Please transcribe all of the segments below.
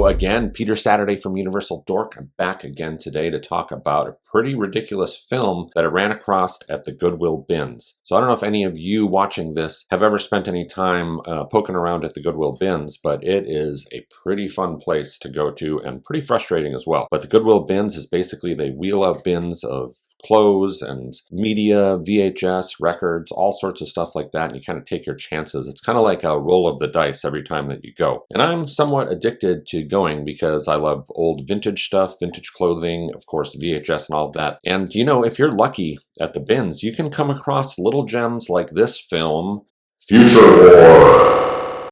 Hello again, Peter Saturday from Universal Dork. I'm back again today to talk about a pretty ridiculous film that I ran across at the Goodwill Bins. So I don't know if any of you watching this have ever spent any time poking around at the Goodwill Bins, but it is a pretty fun place to go to and pretty frustrating as well. But the Goodwill Bins is basically they wheel out bins of clothes and media, VHS, records, all sorts of stuff like that, and you kind of take your chances. It's kind of like a roll of the dice every time that you go. And I'm somewhat addicted to going because I love old vintage stuff, vintage clothing, of course, VHS and all of that. And you know, if you're lucky at the bins, you can come across little gems like this film, Future War.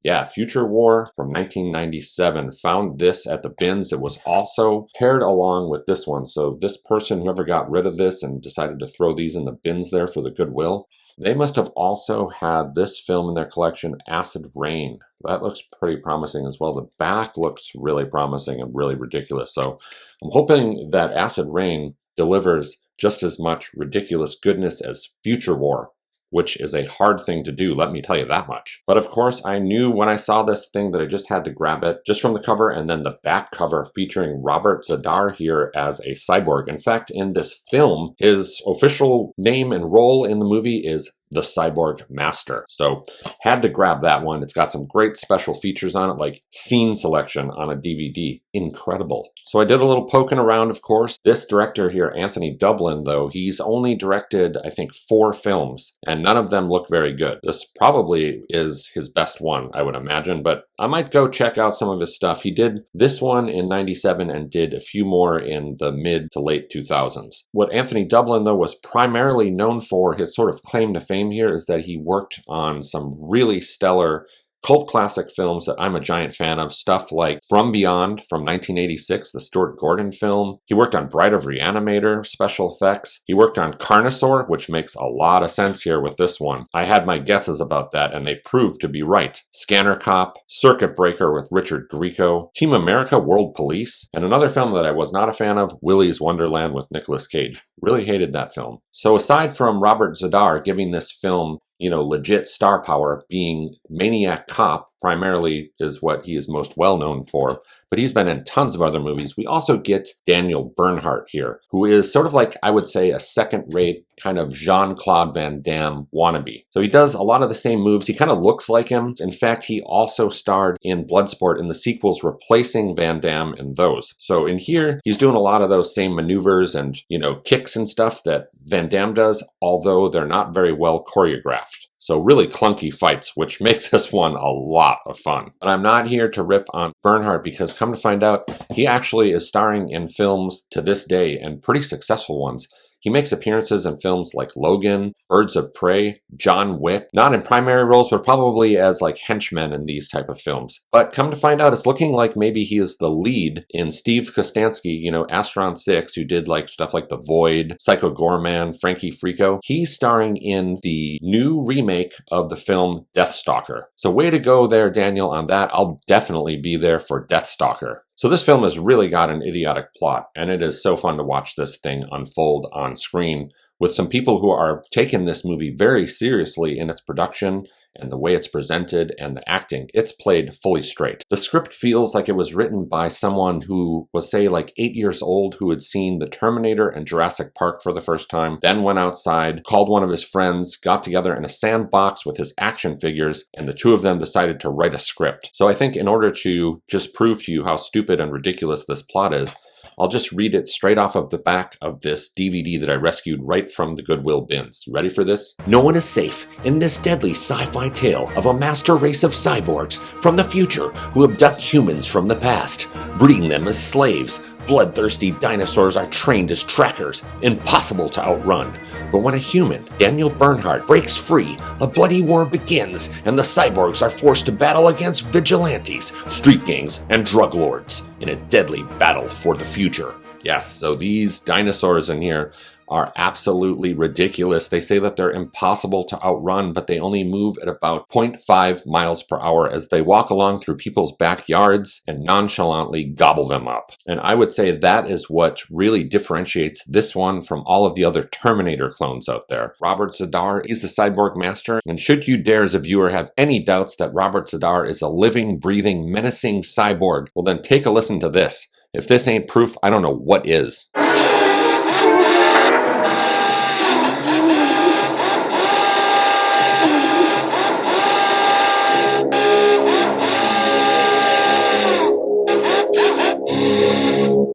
Yeah, Future War from 1997. Found this at the bins. It was also paired along with this one. So this person, whoever got rid of this and decided to throw these in the bins there for the Goodwill, they must have also had this film in their collection, Acid Rain. That looks pretty promising as well. The back looks really promising and really ridiculous. So I'm hoping that Acid Rain delivers just as much ridiculous goodness as Future War, which is a hard thing to do, let me tell you that much. But of course, I knew when I saw this thing that I just had to grab it, just from the cover, and then the back cover featuring Robert Zadar here as a cyborg. In fact, in this film, his official name and role in the movie is the Cyborg Master. So had to grab that one. It's got some great special features on it, like scene selection on a DVD. Incredible. So I did a little poking around, of course. This director here, Anthony Dublin, though, he's only directed, I think, 4 films, and none of them look very good. This probably is his best one, I would imagine, but I might go check out some of his stuff. He did this one in 97 and did a few more in the mid to late 2000s. What Anthony Dublin, though, was primarily known for, his sort of claim to fame here, is that he worked on some really stellar cult classic films that I'm a giant fan of. Stuff like From Beyond from 1986, the Stuart Gordon film. He worked on Bride of Reanimator special effects. He worked on Carnosaur, which makes a lot of sense here with this one. I had my guesses about that and they proved to be right. Scanner Cop, Circuit Breaker with Richard Grieco, Team America World Police, and another film that I was not a fan of, Willy's Wonderland with Nicolas Cage. Really hated that film. So aside from Robert Zadar giving this film, you know, legit star power, being Maniac Cop primarily is what he is most well known for, but he's been in tons of other movies. We also get Daniel Berhardt here, who is sort of like, I would say, a second-rate kind of Jean-Claude Van Damme wannabe. So he does a lot of the same moves. He kind of looks like him. In fact, he also starred in Bloodsport in the sequels, replacing Van Damme in those. So in here, he's doing a lot of those same maneuvers and, you know, kicks and stuff that Van Damme does, although they're not very well choreographed. So really clunky fights, which make this one a lot of fun. But I'm not here to rip on Berhardt because come to find out, he actually is starring in films to this day, and pretty successful ones. He makes appearances in films like Logan, Birds of Prey, John Wick, not in primary roles, but probably as like henchmen in these type of films. But come to find out, it's looking like maybe he is the lead in Steve Kostanski, you know, Astron 6, who did like stuff like The Void, Psycho Gorman, Frankie Frico. He's starring in the new remake of the film Deathstalker. So way to go there, Daniel, on that. I'll definitely be there for Deathstalker. So this film has really got an idiotic plot, and it is so fun to watch this thing unfold on screen with some people who are taking this movie very seriously in its production and the way it's presented and the acting. It's played fully straight. The script feels like it was written by someone who was, say, like 8 years old, who had seen the Terminator and Jurassic Park for the first time, then went outside, called one of his friends, got together in a sandbox with his action figures, and the two of them decided to write a script. So I think in order to just prove to you how stupid and ridiculous this plot is, I'll just read it straight off of the back of this DVD that I rescued right from the Goodwill Bins. You ready for this? No one is safe in this deadly sci-fi tale of a master race of cyborgs from the future who abduct humans from the past, breeding them as slaves. Bloodthirsty dinosaurs are trained as trackers, impossible to outrun. But when a human, Daniel Berhardt, breaks free, a bloody war begins, and the cyborgs are forced to battle against vigilantes, street gangs, and drug lords in a deadly battle for the future. Yes, so these dinosaurs in here are absolutely ridiculous. They say that they're impossible to outrun, but they only move at about 0.5 miles per hour as they walk along through people's backyards and nonchalantly gobble them up. And I would say that is what really differentiates this one from all of the other Terminator clones out there. Robert Z'Dar is the cyborg master, and should you dare as a viewer have any doubts that Robert Z'Dar is a living, breathing, menacing cyborg, well then take a listen to this. If this ain't proof, I don't know what is.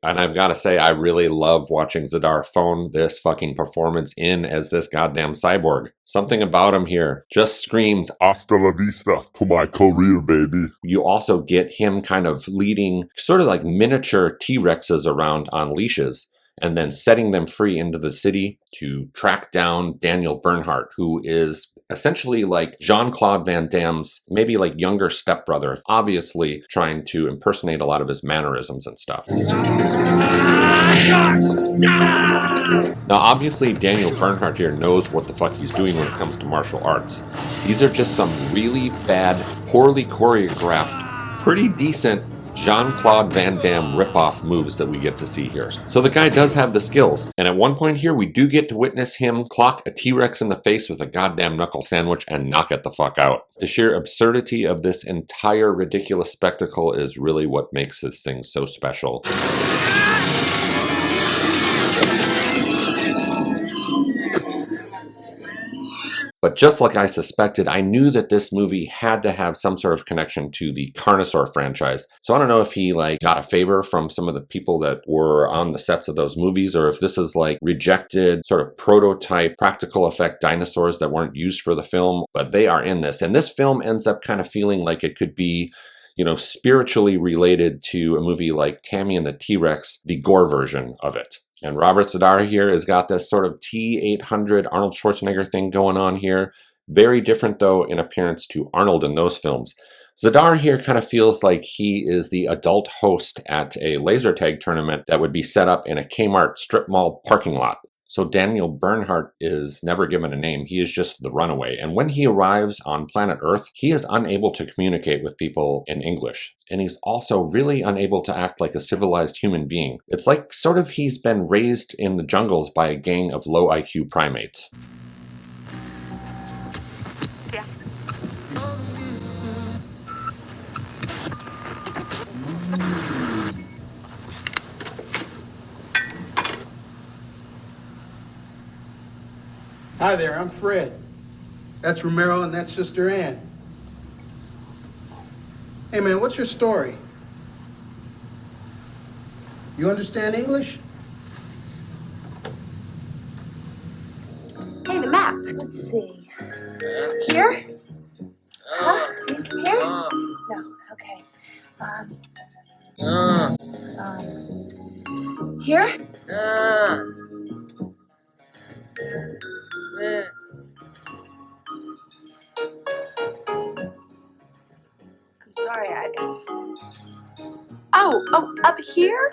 And I've got to say, I really love watching Z'Dar phone this fucking performance in as this goddamn cyborg. Something about him here just screams, "Hasta la vista to my career, baby." You also get him kind of leading sort of like miniature T-Rexes around on leashes, and then setting them free into the city to track down Daniel Berhardt, who is essentially like Jean-Claude Van Damme's maybe like younger stepbrother, obviously trying to impersonate a lot of his mannerisms and stuff. Now obviously Daniel Berhardt here knows what the fuck he's doing when it comes to martial arts. These are just some really bad, poorly choreographed, pretty decent Jean-Claude Van Damme ripoff moves that we get to see here. So the guy does have the skills, and at one point here we do get to witness him clock a T-Rex in the face with a goddamn knuckle sandwich and knock it the fuck out. The sheer absurdity of this entire ridiculous spectacle is really what makes this thing so special. But just like I suspected, I knew that this movie had to have some sort of connection to the Carnosaur franchise. So I don't know if he got a favor from some of the people that were on the sets of those movies, or if this is rejected sort of prototype practical effect dinosaurs that weren't used for the film, but they are in this. And this film ends up kind of feeling like it could be, spiritually related to a movie like Tammy and the T-Rex, the gore version of it. And Robert Z'Dar here has got this sort of T-800 Arnold Schwarzenegger thing going on here. Very different, though, in appearance to Arnold in those films. Z'Dar here kind of feels like he is the adult host at a laser tag tournament that would be set up in a Kmart strip mall parking lot. So Daniel Berhardt is never given a name. He is just the runaway. And when he arrives on planet Earth, he is unable to communicate with people in English. And he's also really unable to act like a civilized human being. It's like sort of he's been raised in the jungles by a gang of low IQ primates. Yeah. Hi there, I'm Fred. That's Romero and that's Sister Ann. Hey man, what's your story? You understand English? Hey, the map. Let's see. Here? Huh? Here? No. Okay. Here? I'm sorry, I just... Oh, up here?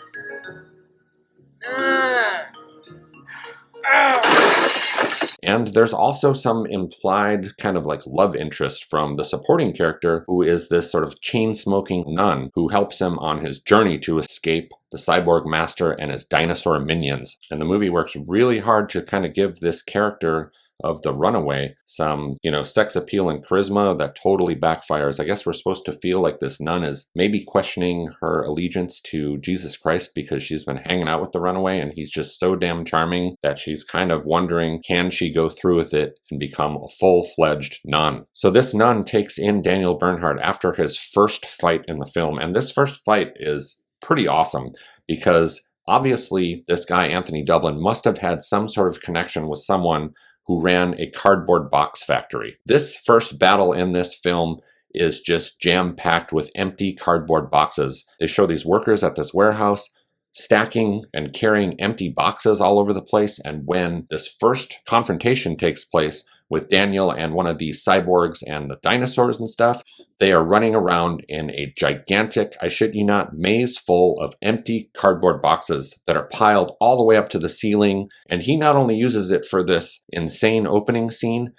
And there's also some implied kind of love interest from the supporting character, who is this sort of chain-smoking nun who helps him on his journey to escape the cyborg master and his dinosaur minions. And the movie works really hard to kind of give this character of the runaway some, sex appeal and charisma that totally backfires. I guess we're supposed to feel like this nun is maybe questioning her allegiance to Jesus Christ because she's been hanging out with the runaway and he's just so damn charming that she's kind of wondering, can she go through with it and become a full-fledged nun? So this nun takes in Daniel Berhardt after his first fight in the film, and this first fight is pretty awesome because obviously this guy Anthony Dublin must have had some sort of connection with someone who ran a cardboard box factory. This first battle in this film is just jam-packed with empty cardboard boxes. They show these workers at this warehouse stacking and carrying empty boxes all over the place, and when this first confrontation takes place with Daniel and one of the cyborgs and the dinosaurs and stuff. They are running around in a gigantic, I shit you not, maze full of empty cardboard boxes that are piled all the way up to the ceiling. And he not only uses it for this insane opening scene,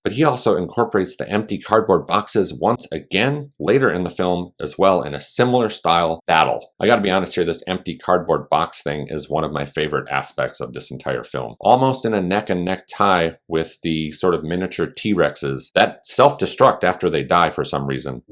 but he also incorporates the empty cardboard boxes once again later in the film as well in a similar style battle. I gotta be honest here, this empty cardboard box thing is one of my favorite aspects of this entire film. Almost in a neck and neck tie with the sort of miniature T-Rexes that self-destruct after they die for some reason.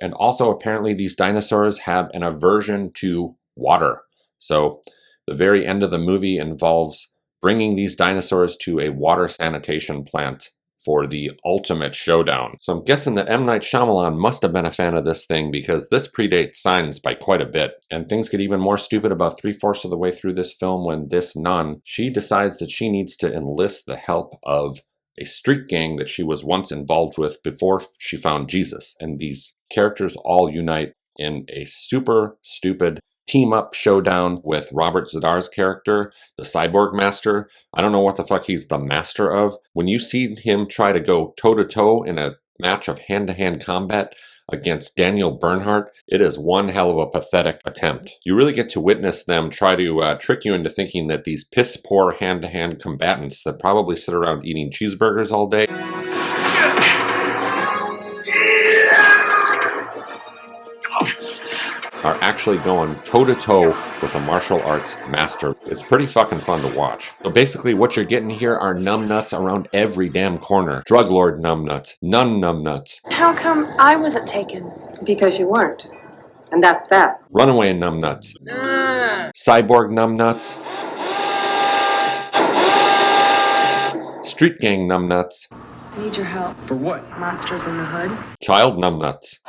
And also apparently these dinosaurs have an aversion to water. So the very end of the movie involves bringing these dinosaurs to a water sanitation plant for the ultimate showdown. So I'm guessing that M. Night Shyamalan must have been a fan of this thing because this predates Signs by quite a bit. And things get even more stupid about 3/4 of the way through this film when this nun, she decides that she needs to enlist the help of a street gang that she was once involved with before she found Jesus. And these characters all unite in a super stupid team-up showdown with Robert Zadar's character, the Cyborg Master. I don't know what the fuck he's the master of. When you see him try to go toe-to-toe in a match of hand-to-hand combat against Daniel Berhardt, it is one hell of a pathetic attempt. You really get to witness them try to trick you into thinking that these piss-poor hand-to-hand combatants that probably sit around eating cheeseburgers all day are actually going toe-to-toe with a martial arts master. It's pretty fucking fun to watch. So basically what you're getting here are numbnuts around every damn corner. Drug lord numbnuts, nun numbnuts. How come I wasn't taken? Because you weren't. And that's that. Runaway numbnuts. Cyborg numbnuts. Street gang numbnuts. Need your help. For what? Monsters in the hood. Child numbnuts.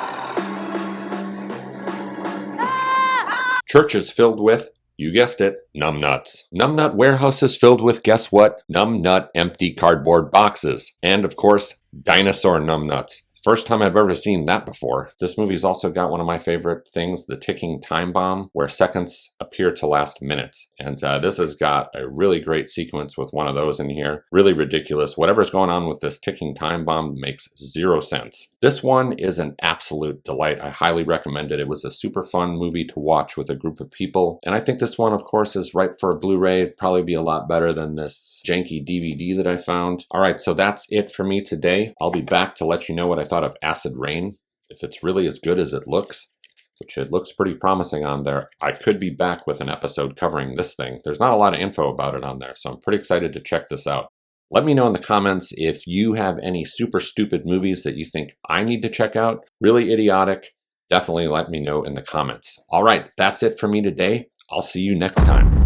Churches filled with, you guessed it, numbnuts. Numbnut warehouses filled with, guess what? Numbnut empty cardboard boxes. And of course, dinosaur numbnuts. First time I've ever seen that before. This movie's also got one of my favorite things, the ticking time bomb, where seconds appear to last minutes. And this has got a really great sequence with one of those in here. Really ridiculous. Whatever's going on with this ticking time bomb makes zero sense. This one is an absolute delight. I highly recommend it. It was a super fun movie to watch with a group of people. And I think this one, of course, is ripe for a Blu-ray. It'd probably be a lot better than this janky DVD that I found. All right, so that's it for me today. I'll be back to let you know what I thought of Acid Rain. If it's really as good as it looks, which it looks pretty promising on there, I could be back with an episode covering this thing. There's not a lot of info about it on there, so I'm pretty excited to check this out. Let me know in the comments if you have any super stupid movies that you think I need to check out. Really idiotic. Definitely let me know in the comments. All right, that's it for me today. I'll see you next time.